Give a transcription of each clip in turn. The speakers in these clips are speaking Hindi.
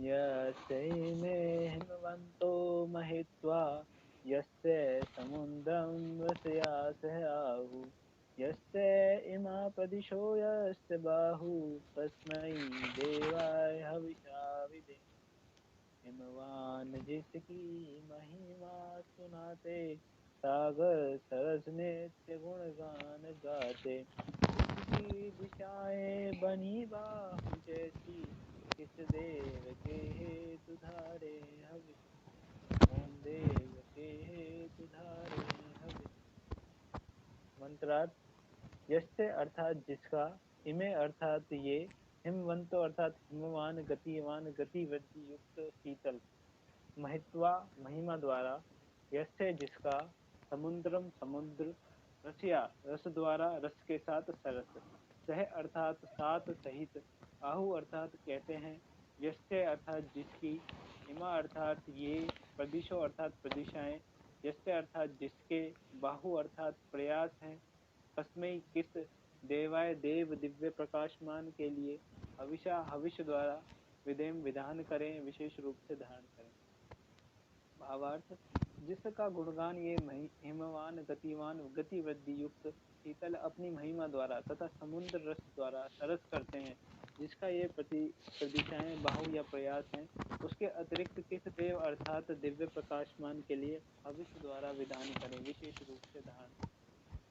यस्मै हिमवन्तो महित्वा यस्य समुद्रं रसयासयाहु यस्य इमा प्रदिशो यस्य बाहु तस्मै देवाय हविषा विधे हिमवान जिसकी महिमा सुनाते सागर सरस नित्य गुणगान गाते उसकी दिशाएं बनी बाहु जैसी किस देव के हेतु धारे हविष कौन देव के हेतु धारे हविष। मंत्रार्थ यस्य अर्थात जिसका, इमे अर्थात ये, हिमवंतो अर्थात हिमवान, गतिवान गति वृद्धि युक्त शीतल, महित्वा महिमा द्वारा, यस्य जिसका, समुद्रम समुद्र, रसिया रस द्वारा रस के साथ सरस, सह अर्थात सात सहित, आहु अर्थात कहते हैं, यस्य अर्थात जिसकी, इमा अर्थात ये, प्रदिशो अर्थात प्रदिशाएं, यस्य अर्थात जिसके, बाहु अर्थात प्रयास है, तस्मै किस, देवाय देव दिव्य प्रकाशमान के लिए, हविषा हविष द्वारा, विधेम विधान करें, विशेष रूप से धारण करें। भावार्थ जिसका गुणगान ये हिमवान गतिवान गति वृद्धि युक्त शीतल अपनी महिमा द्वारा तथा समुद्र रस द्वारा सरस करते हैं, जिसका ये प्रदिशाएं बाहु या प्रयास हैं, उसके अतिरिक्त किस देव अर्थात दिव्य प्रकाशमान के लिए भविष्य द्वारा विधान करें, विशेष रूप से धारण।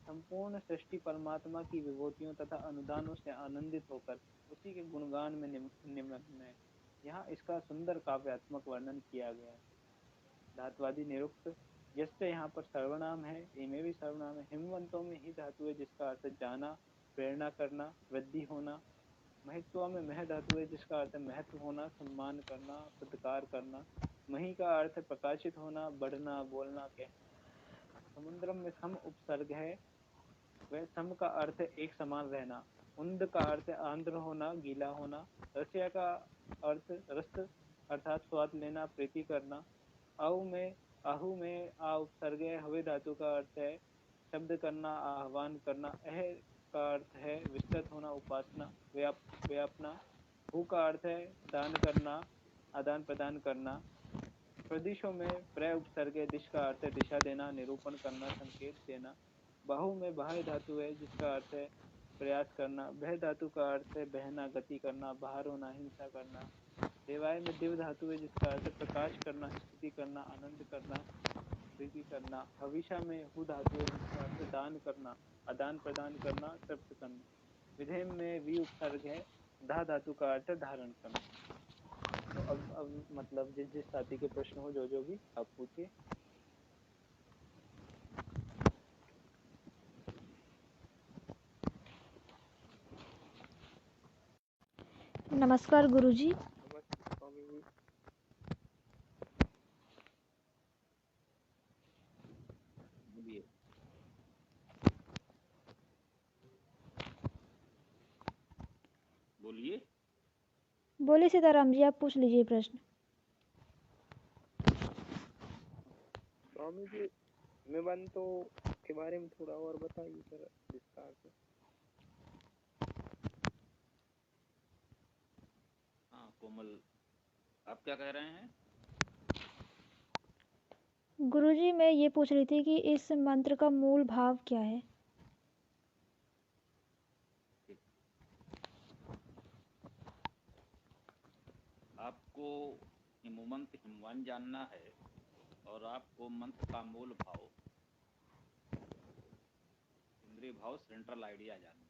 संपूर्ण सृष्टि परमात्मा की विभूतियों तथा अनुदानों से आनंदित होकर उसी के गुणगान में निमग्न है। यहाँ इसका सुंदर काव्यात्मक वर्णन किया गया है। धातुवादी निरुक्त यस्य यहाँ पर सर्वनाम है, इमे भी सर्वनाम है। हिमवंतों में ही धातु है जिसका अर्थ जाना, प्रेरणा करना, वृद्धि होना। महित्व में मह धातु है जिसका अर्थ महत्व होना, सम्मान करना, सत्कार करना। मही का अर्थ प्रकाशित होना, बढ़ना, बोलना, कहना। समुद्रम में सम उपसर्ग है, वह सम का अर्थ एक समान रहना। उन्द का अर्थ आंध्र होना, गीला होना। रसिया का अर्थ रस अर्थात स्वाद लेना, प्रीति करना। आहु में आ उपसर्ग है, हवे धातु का अर्थ है शब्द करना, आह्वान करना। अह का अर्थ है विस्तृत होना, उपासना, व्यापना। हु का अर्थ है दान करना, आदान प्रदान करना। प्रदिशों में प्र उपसर्ग है, दिश का अर्थ है दिशा देना, निरूपण करना, संकेत देना। बाहु में बाह्य धातु है जिसका अर्थ है प्रयास करना। बह धातु का अर्थ है बहना, गति करना, बाहर होना, हिंसा करना। देवाय में दिव धातु है जिसका अर्थ प्रकाश करना, स्तुति करना, आनंद करना, प्रीति करना। हविषा में हु धातु है जिसका अर्थ दान करना, आदान प्रदान करना, तृप्त करना। विधेम में वी उपसर्ग है, धा धातु का अर्थ धारण करना। तो अब मतलब जिस जिस साथी के प्रश्न हो, जो भी आप पूछिए। नमस्कार गुरुजी। नमस्ते स्वामी जी। बोलिए। बोले सीताराम जी, आप पूछ लीजिए प्रश्न। स्वामी जी हिमवंतों के बारे में थोड़ा और बताइए सर, विस्तार से। हाँ कोमल, आप क्या कह रहे हैं? गुरुजी मैं ये पूछ रही थी कि इस मंत्र का मूल भाव क्या है। आपको हिमवंत हिमवान जानना है और आपको मंत्र का मूल भाव, इंद्रिय भाव, सेंट्रल आइडिया जानना है।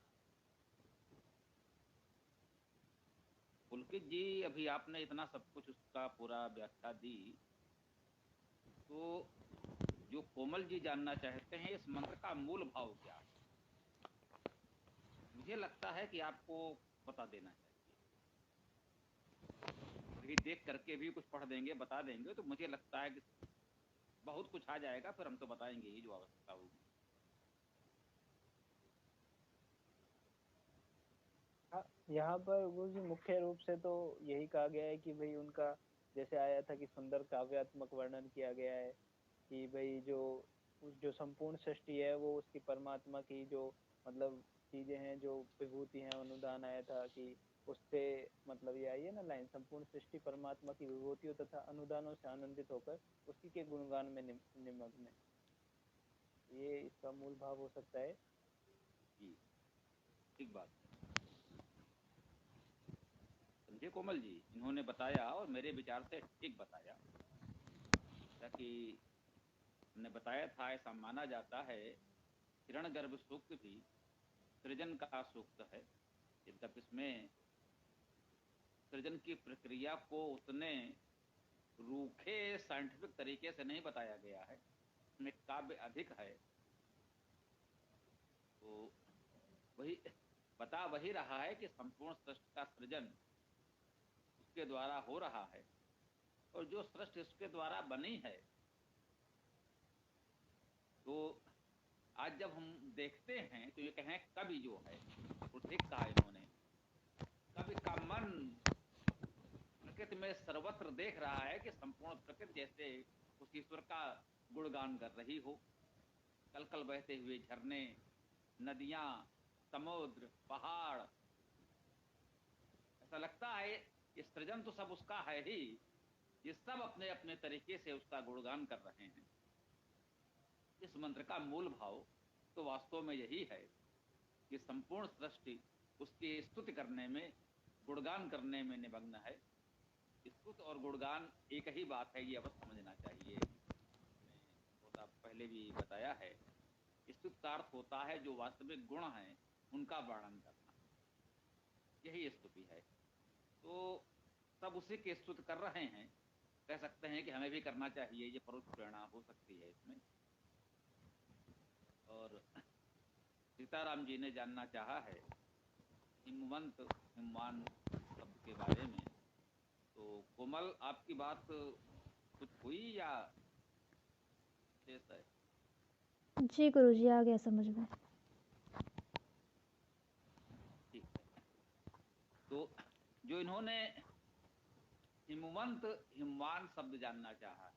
पुलकित जी, अभी आपने इतना सब कुछ उसका पूरा व्याख्या दी, तो जो कोमल जी जानना चाहते हैं इस मंत्र का मूल भाव क्या है, मुझे लगता है कि आपको बता देना चाहिए। अभी देख करके भी कुछ पढ़ देंगे, बता देंगे, तो मुझे लगता है कि बहुत कुछ आ जाएगा, फिर हम तो बताएंगे ही जो आवश्यकता होगी। यहाँ पर गुरुजी मुख्य रूप से तो यही कहा गया है कि भाई उनका जैसे आया था कि सुंदर काव्यात्मक वर्णन किया गया है कि भाई जो संपूर्ण सृष्टि है वो उसकी परमात्मा की जो मतलब चीजें हैं, जो विभूति हैं, अनुदान आया था कि उससे मतलब ये आई है ना लाइन, संपूर्ण सृष्टि परमात्मा की विभूतियों तथा अनुदानों से आनंदित होकर उसी के गुणगान में निमग्न है। ये इसका मूल भाव हो सकता है। जी, ठीक बात समझे कोमल जी, इन्होंने बताया और मेरे विचार से ठीक बताया। ताकि हमने बताया था, ऐसा माना जाता है हिरण्यगर्भ सूक्त भी सृजन का सूक्त है। यद्यपि इसमें सृजन की प्रक्रिया को उतने रूखे साइंटिफिक तरीके से नहीं बताया गया है, इसमें काव्य अधिक है। तो वही बता वही रहा है कि संपूर्ण सृष्टि का सृजन उसके द्वारा हो रहा है, और जो सृष्टि उसके द्वारा बनी है, तो आज जब हम देखते हैं तो ये कहें कवि जो है वो ठीक कहा इन्होंने, कवि का मन प्रकृति में सर्वत्र देख रहा है कि संपूर्ण प्रकृति जैसे उस ईश्वर का गुणगान कर रही हो। कल कल बहते हुए झरने, नदियां, समुद्र, पहाड़, ऐसा लगता है ये सृजन तो सब उसका है ही, ये सब अपने अपने तरीके से उसका गुणगान कर रहे हैं। इस मंत्र का मूल भाव तो वास्तव में यही है कि संपूर्ण सृष्टि उसकी स्तुति करने में, गुणगान करने में निमग्न है। स्तुति और गुणगान एक ही बात है, ये अवश्य समझना चाहिए। बहुत पहले भी बताया है, स्तुति का अर्थ होता है जो वास्तविक गुण हैं उनका वर्णन करना, यही स्तुति है। तो सब उसी की स्तुति कर रहे हैं, कह सकते हैं कि हमें भी करना चाहिए, ये परोक्ष प्रेरणा हो सकती है इसमें। और सीताराम जी ने जानना चाहा है हिमवंत हिमवान शब्द के बारे में। तो कोमल, आपकी बात कुछ हुई या शेष है? जी गुरुजी, आ गया समझ में। ठीक है। तो जो इन्होंने हिमवंत हिमवान शब्द जानना चाहा है,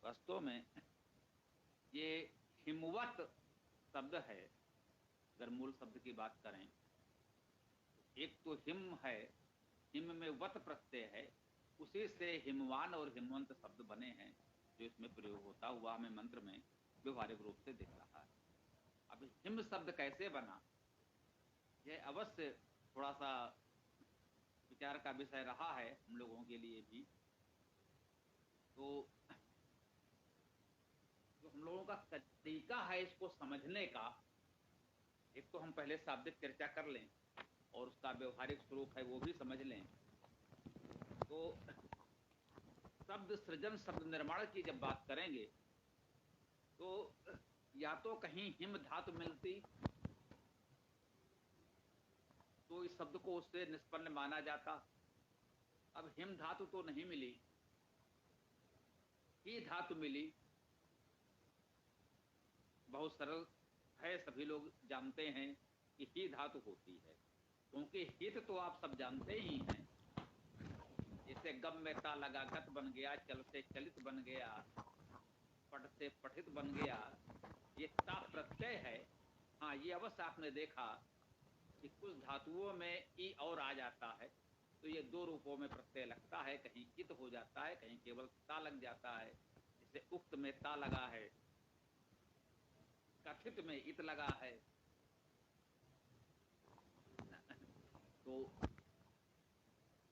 वास्तव में ये हिमवत शब्द है। अगर मूल शब्द की बात करें, एक तो हिम है, हिम में वत प्रत्यय है, उसी से हिमवान और हिमवंत शब्द बने हैं, जो इसमें प्रयोग होता हुआ हमें मंत्र में व्यवहारिक रूप से दिख रहा है। अब हिम शब्द कैसे बना, यह अवश्य थोड़ा सा विचार का विषय रहा है हम लोगों के लिए भी। तो जो हम लोगों का तरीका है इसको समझने का, एक तो हम पहले शाब्दिक चर्चा कर लें और उसका व्यवहारिक स्वरूप है वो भी समझ लें। तो शब्द सृजन, शब्द निर्माण की जब बात करेंगे तो या तो कहीं हिम धातु मिलती तो इस शब्द को उससे निष्पन्न माना जाता। अब हिम धातु तो नहीं मिली, ही धातु मिली। बहुत सरल है, सभी लोग जानते हैं कि ही धातु होती है, क्योंकि हित तो आप सब जानते ही हैं। जैसे गम में ता लगा गत बन गया, चल से चलित बन गया, पठ से पठित बन गया, ये ता प्रत्यय है। हाँ, ये अवश्य आपने देखा कि कुछ धातुओं में ई और आ जाता है, तो ये दो रूपों में प्रत्यय लगता है, कहीं इत हो जाता है, कहीं केवल ता लग जाता है। जैसे उक्त में ता लगा है, कथित में इत लगा है। तो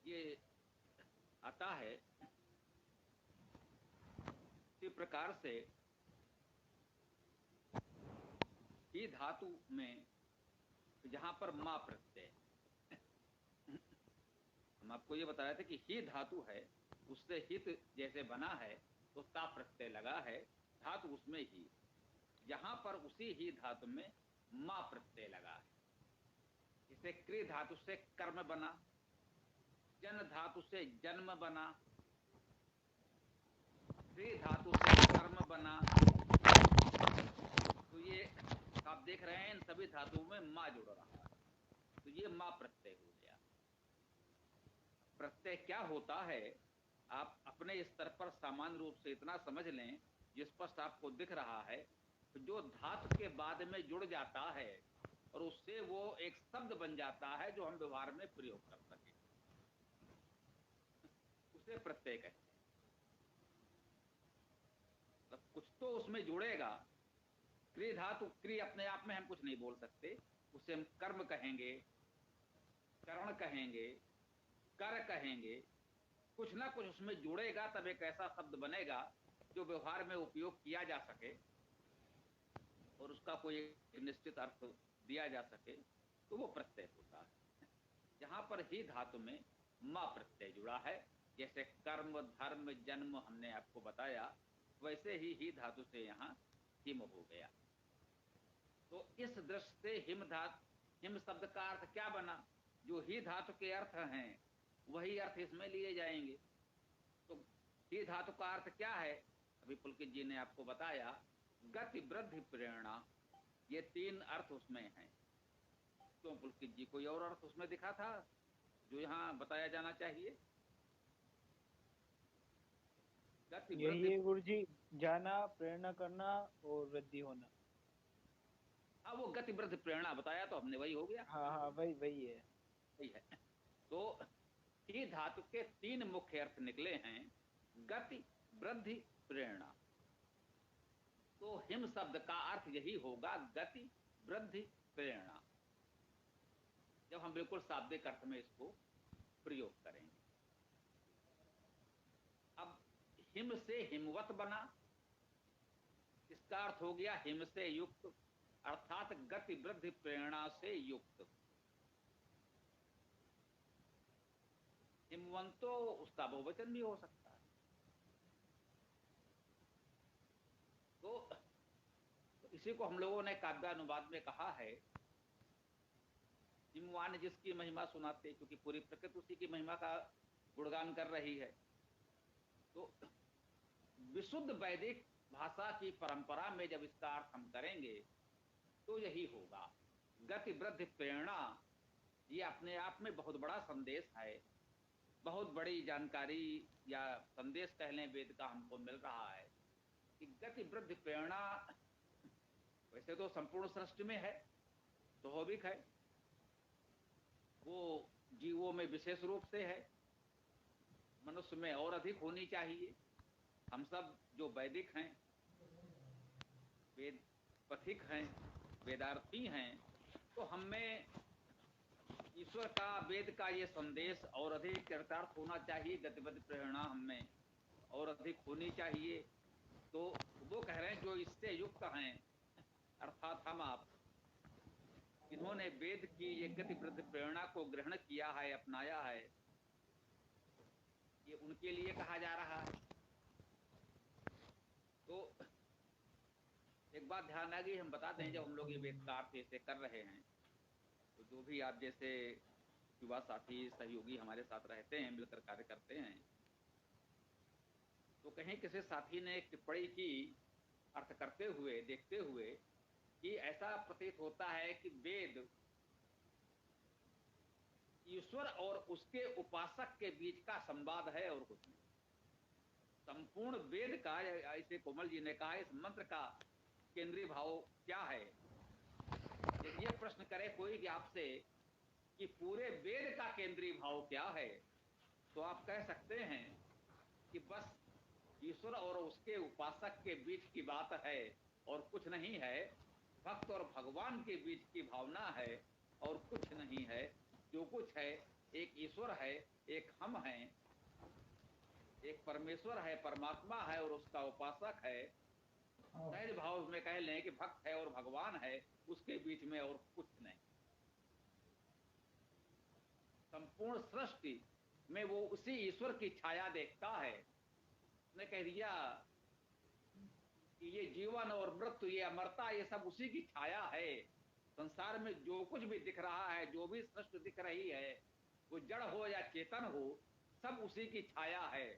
ये आता है इसी प्रकार से ही धातु में जहां पर मा प्रत्यय, हम आपको ये बता रहे थे कि ही धातु है, उससे हित जैसे बना है तो ता प्रत्यय लगा है, धातु उसमें ही, यहां पर उसी ही धातु में मा प्रत्यय लगा है। जैसे क्रि धातु से कर्म बना, जन धातु से जन्म बना, क्रि धातु से कर्म बना। तो ये आप देख रहे हैं इन सभी धातुओं में मा जुड़ रहा है, तो ये मा प्रत्यय हो गया। प्रत्यय क्या होता है, आप अपने स्तर पर सामान्य रूप से इतना समझ लें, जो स्पष्ट आपको दिख रहा है, तो जो धातु के बाद में जुड़ जाता है और उससे वो एक शब्द बन जाता है जो हम व्यवहार में प्रयोग कर सके, उसे प्रत्यय कहते हैं। मतलब कुछ तो उसमें जुड़ेगा। क्रिय धातु, क्रिय अपने आप में हम कुछ नहीं बोल सकते, उसे हम कर्म कहेंगे, करण कहेंगे, कर कहेंगे। कुछ ना कुछ उसमें जुड़ेगा, तब एक ऐसा शब्द बनेगा जो व्यवहार में उपयोग किया जा सके और उसका कोई एक निश्चित अर्थ दिया जा सके, तो वो प्रत्यय होता है। जहां पर ही धातु में मा प्रत्यय जुड़ा है, जैसे कर्म, धर्म, जन्म हमने आपको बताया, वैसे ही धातु से यहाँ हिम हो गया। तो इस दृष्टि से हिम शब्द का अर्थ क्या बना? जो ही धातु के अर्थ हैं वही अर्थ इसमें लिए जाएंगे। तो ही धातु का अर्थ क्या है? अभी पुलकित जी ने आपको बताया, गति, वृद्धि, प्रेरणा, ये तीन अर्थ उसमें हैं। क्यों पुलकित जी, कोई और अर्थ उसमें दिखा था जो यहाँ बताया जाना चाहिए? गति, यही वृद्धि, है गुरु जी, जाना, प्रेरणा करना और वृद्धि होना। हाँ वो गति, वृद्धि, प्रेरणा बताया तो हमने, वही हो गया, हाँ हाँ, वही वही है। वही है। तो ही धातु के तीन मुख्य अर्थ निकले हैं, गति, वृद्धि, प्रेरणा। तो हिम शब्द का अर्थ यही होगा, गति, वृद्धि, प्रेरणा, जब हम बिल्कुल शाब्दिक अर्थ में इसको प्रयोग करेंगे। अब हिम से हिमवत बना, इसका अर्थ हो गया हिम से युक्त, अर्थात गति, वृद्धि, प्रेरणा से युक्त। हिमवंतो उसका बहुवचन भी हो सकता है। तो इसी को हम लोगों ने काव्यानुवाद में कहा है, हिमवान जिसकी महिमा सुनाते, क्योंकि पूरी प्रकृति उसी की महिमा का गुणगान कर रही है। तो विशुद्ध वैदिक भाषा की परंपरा में जब इसका अर्थ हम करेंगे तो यही होगा। गति, वृद्धि, प्रेरणा, ये अपने आप में बहुत बड़ा संदेश है, बहुत बड़ी जानकारी या संदेश कह लें वेद का हमको मिल रहा है कि गति, वृद्धि, प्रेरणा वैसे तो संपूर्ण सृष्टि में है, स्वाभाविक है, वो जीवों में विशेष रूप से है, मनुष्य में और अधिक होनी चाहिए। हम सब जो वैदिक हैं, वेद पथिक हैं, वेदार्थी हैं, तो हमें ईश्वर का, वेद का ये संदेश और अधिक चरितार्थ होना चाहिए, गतिविधि, प्रेरणा हमें और अधिक होनी चाहिए। तो वो कह रहे हैं जो इससे युक्त हैं, अर्थात हम आप, इन्होंने वेद की ये गति, वृद्धि, प्रेरणा को ग्रहण किया है, अपनाया है, ये उनके लिए कहा जा रहा है। तो एक बात ध्यान आ गई, हम बता दें, जब हम लोग ये वेद का अर्थ ऐसे कर रहे हैं, तो जो भी आप जैसे युवा साथी, सहयोगी हमारे साथ रहते हैं, मिलकर कार्य करते हैं, तो कहीं किसी साथी ने एक टिप्पणी की अर्थ करते हुए, देखते हुए, कि ऐसा प्रतीत होता है कि वेद ईश्वर और उसके उपासक के बीच का संवाद है और कुछ नहीं। संपूर्ण वेद का, ऐसे कोमल जी ने कहा, इस मंत्र का केंद्रीय भाव क्या है? यदि ये प्रश्न करे कोई आपसे कि पूरे वेद का केंद्रीय भाव क्या है, तो आप कह सकते हैं कि बस ईश्वर और उसके उपासक के बीच की बात है और कुछ नहीं है। भक्त और भगवान के बीच की भावना है और कुछ नहीं है। जो कुछ है, एक ईश्वर है, एक हम हैं, एक परमेश्वर है, परमात्मा है और उसका उपासक है। सहज भाव में कह लें कि भक्त है और भगवान है, उसके बीच में और कुछ नहीं। संपूर्ण सृष्टि में वो उसी ईश्वर की छाया देखता है। उसने कह दिया कि ये जीवन और मृत्यु, ये अमरता, ये सब उसी की छाया है। संसार में जो कुछ भी दिख रहा है, जो भी सृष्टि दिख रही है, वो जड़ हो या चेतन हो, सब उसी की छाया है।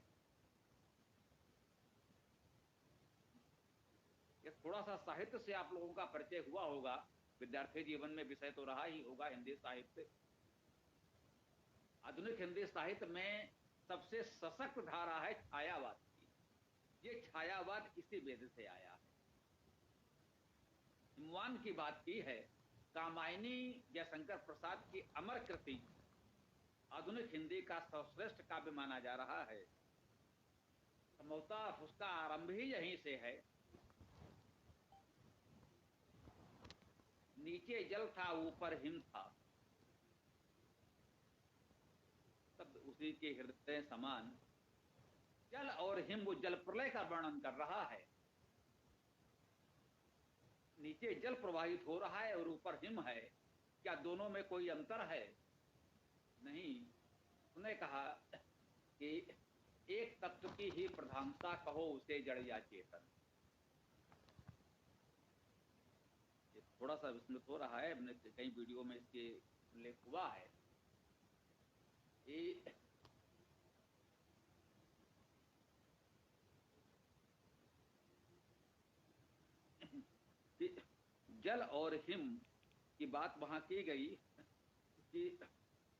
ये थोड़ा सा साहित्य से आप लोगों का परिचय हुआ होगा, विद्यार्थी जीवन में विषय तो रहा ही होगा हिंदी साहित्य। आधुनिक हिंदी साहित्य में सबसे सशक्त धारा है छायावाद की। ये छायावाद इसी वेद से आया है। हिमवान की बात की है कामायनी जयशंकर प्रसाद की अमर कृति आधुनिक हिंदी का सर्वश्रेष्ठ काव्य माना जा रहा है। संभवतः उसका आरंभ ही यहीं से है। नीचे जल था ऊपर हिम था, सब उसी के हृदय समान। जल और हिम वो जल प्रलय का वर्णन कर रहा है। नीचे जल प्रवाहित हो रहा है और ऊपर हिम है, क्या दोनों में कोई अंतर है? नहीं। उसने कहा कि एक तत्व की ही प्रधानता, कहो उसे जड़ या चेतन। ये थोड़ा सा विस्मृत हो रहा है, हमने कई वीडियो में इसके उल्लेख हुआ है। ये जल और हिम की बात वहां की गई कि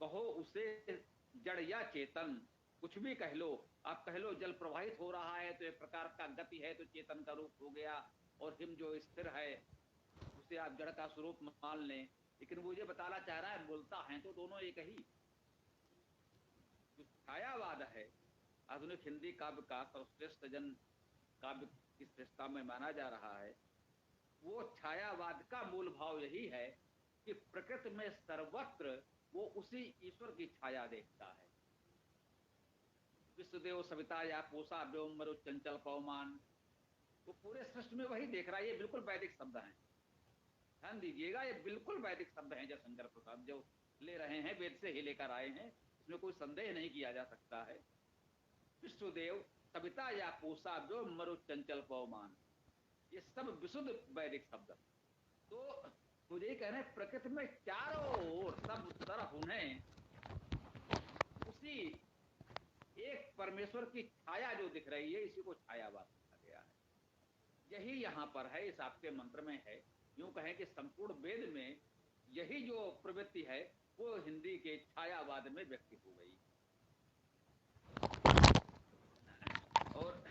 कहो उसे जड़ या चेतन, कुछ भी कह लो। आप कह लो जल प्रवाहित हो रहा है तो एक प्रकार का गति है, तो चेतन का रूप हो गया, और हिम जो स्थिर है उसे आप जड़ का स्वरूप मान लें। लेकिन वो ये बताना चाह रहा है, बोलता है तो दोनों एक ही। जो छायावाद है आधुनिक हिंदी काव्य का सर्वश्रेष्ठ जन काव्य की श्रेष्ठता में माना जा रहा है, वो छायावाद का मूल भाव यही है कि प्रकृति में सर्वत्र वो उसी ईश्वर की छाया देखता है। विश्वदेव सविता या पोषा व्योम मरु चंचल पवमान, वो पूरे सृष्टि में वही देख रहा है। ये बिल्कुल वैदिक शब्द हैं, ध्यान दीजिएगा, ये बिल्कुल वैदिक शब्द हैं जयशंकर प्रसाद जो ले रहे हैं, वेद से ही लेकर आए हैं, इसमें कोई संदेह नहीं किया जा सकता है। विश्वदेव सविता या पोषा व्योम मरु चंचल पवमान, ये सब विशुद्ध वैदिक शब्द। तो मुझे ये कहना है, प्रकृति में चारों ओर सब तरफ उन्हें उसी एक परमेश्वर की छाया जो दिख रही है, इसी को छायावाद कहा गया है। यही यहाँ पर है, इस आपके मंत्र में है। यूं कहें कि संपूर्ण वेद में यही जो प्रवृत्ति है वो हिंदी के छायावाद में व्यक्त हो गई। और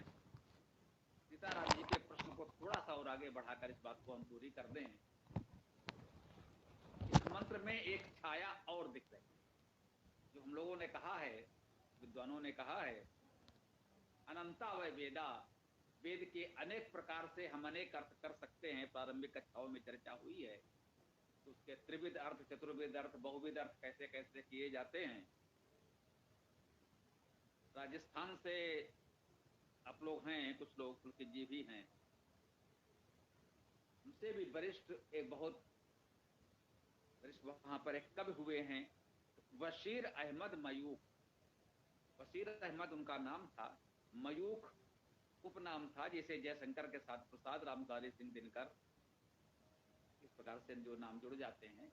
सीताराम जी के प्रश्न को थोड़ा सा और आगे बढ़ाकर इस बात को हम पूरी कर दें। इस मंत्र में एक छाया और दिख रही है, जो हम लोगों ने कहा है, विद्वानों ने कहा है, अनंता व वेदा, वेद के अनेक प्रकार से हम अनेक अर्थ कर सकते हैं। प्रारंभिक कक्षाओं में चर्चा हुई है, तो उसके त्रिविध अर्थ, चतुर्विध अर्थ, बहुविध अर्थ कैसे कैसे किए जाते हैं। राजस्थान से आप लोग हैं, कुछ लोग पुलकित जी भी हैं, उनसे भी वरिष्ठ एक बहुत वरिष्ठ वहां पर एक कवि हुए हैं, बशीर अहमद मयूख। बशीर अहमद उनका नाम था, मयूख उपनाम था, जिसे जयशंकर के साथ प्रसाद रामधारी सिंह दिनकर इस प्रकार से जो नाम जुड़ जाते हैं।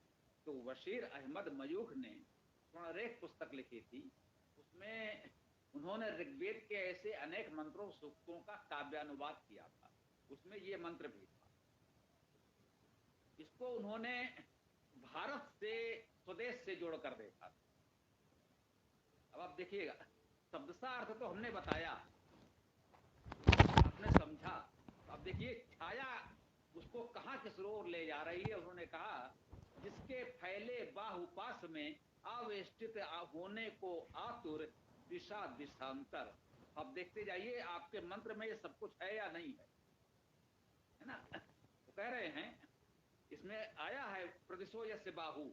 तो बशीर अहमद मयूख ने स्वर्णरेख पुस्तक लिखी थी, उसमें उन्होंने ऋग्वेद के ऐसे अनेक मंत्रों सूक्तों का काव्यानुवाद किया था, उसमें ये मंत्र भी था। इसको उन्होंने भारत से, स्वदेश से जोड़कर देखा। अब आप देखिएगा, शब्दसा अर्थ तो हमने बताया, आपने समझा। अब देखिए छाया उसको कहाँ किस ओर ले जा रही है। उन्होंने कहा, जिसके फैले बाहुपास में आवेष्टित होने को आतुर दिशा दिशांतर। अब देखते जाइए आपके मंत्र में ये सब कुछ है या नहीं है ना। वो कह रहे हैं, इसमें आया है प्रदेशो यस्य बाहु।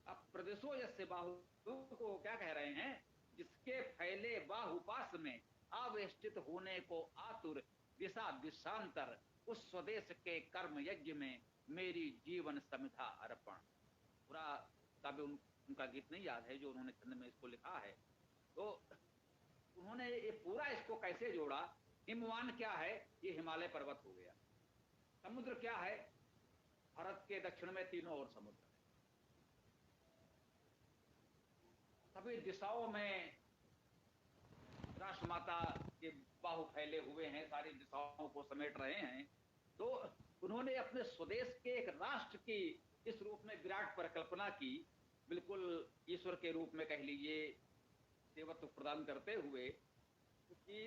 अब प्रदेशो यस्य बाहु को क्या कह रहे हैं, जिसके फैले बाहुपास में आवेष्टित होने को आतुर दिशा दिशांतर, उस स्वदेश के कर्म यज्ञ में मेरी जीवन समिधा अर्पण। पूरा काव्य उनका गीत नहीं याद है जो उन्होंने छंद में इसको लिखा है। तो उन्होंने ये पूरा इसको कैसे जोड़ा। हिमवान क्या है, ये हिमालय पर्वत हो गया। समुद्र क्या है, भारत के दक्षिण में तीनों ओर समुद्र है, सभी दिशाओं में राष्ट्रमाता के बाहु फैले हुए हैं, सारी दिशाओं को समेट रहे हैं। तो उन्होंने अपने स्वदेश के एक राष्ट्र की इस रूप में विराट परिकल्पना की, बिल्कुल ईश्वर के रूप में कह लीजिए, देवत्व प्रदान करते हुए कि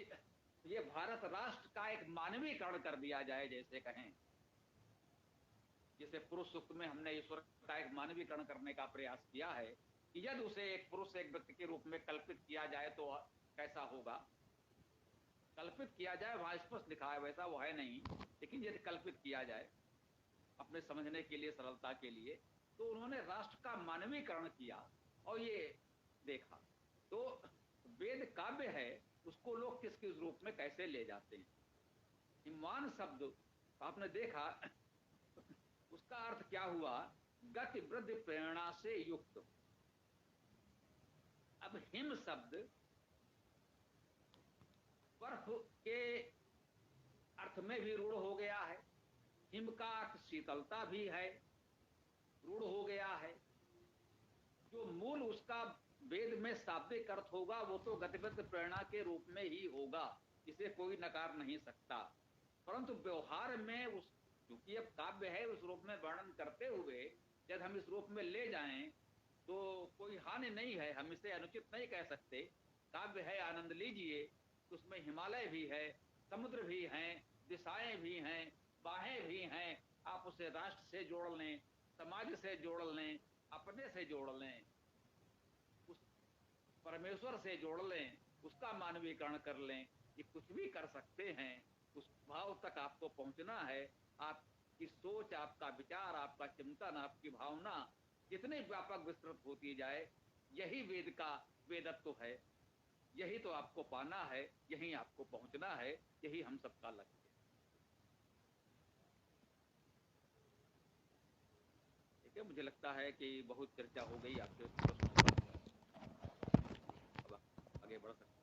ये भारत राष्ट्र का एक मानवीकरण कर दिया जाए, जैसे कहें। जैसे पुरुष सूक्त में हमने ईश्वर का एक मानवीकरण करने का प्रयास किया है कि यदि उसे एक पुरुष एक व्यक्ति के रूप में कल्पित किया जाए तो कैसा होगा। कल्पित किया जाए, वहां स्पष्ट लिखा है, वैसा वो है नहीं, लेकिन यदि कल्पित किया जाए अपने समझने के लिए, सरलता के लिए, तो उन्होंने राष्ट्र का मानवीकरण किया और ये देखा। तो वेद काव्य है, उसको लोग किस किस रूप में कैसे ले जाते हैं। हिमवान शब्द आपने देखा, उसका अर्थ क्या हुआ, गति वृद्धि प्रेरणा से युक्त। अब हिम शब्द बर्फ के अर्थ में भी रूढ़ हो गया है। हिम का अर्थ शीतलता भी है, रूढ़ हो गया है। जो मूल उसका वेद में शाब्दिक अर्थ होगा वो तो गतिवृत्त प्रेरणा के रूप में ही होगा, इसे कोई नकार नहीं सकता। परंतु व्यवहार में उस, क्योंकि अब काव्य है, उस रूप में वर्णन करते हुए यदि हम इस रूप में ले जाएं तो कोई हानि नहीं है, हम इसे अनुचित नहीं कह सकते। काव्य है, आनंद लीजिए, उसमें हिमालय भी है, समुद्र भी हैं, दिशाएं भी हैं, बाहें भी हैं। आप उसे राष्ट्र से जोड़ लें, समाज से जोड़ लें, अपने से जोड़ लें, उस परमेश्वर से जोड़ लें, उसका मानवीकरण कर लें, ये कुछ भी कर सकते हैं। उस भाव तक आपको पहुंचना है। आपकी सोच, आपका विचार, आपका चिंतन, आपकी भावना जितनी व्यापक विस्तृत होती जाए, यही वेद का वेदत्व है। यही तो आपको पाना है, यही आपको पहुंचना है, यही हम सबका लक्ष्य है। ठीक है, मुझे लगता है कि बहुत चर्चा हो गई आपके प्रश्नों पर, अब आगे बढ़ सकते हैं।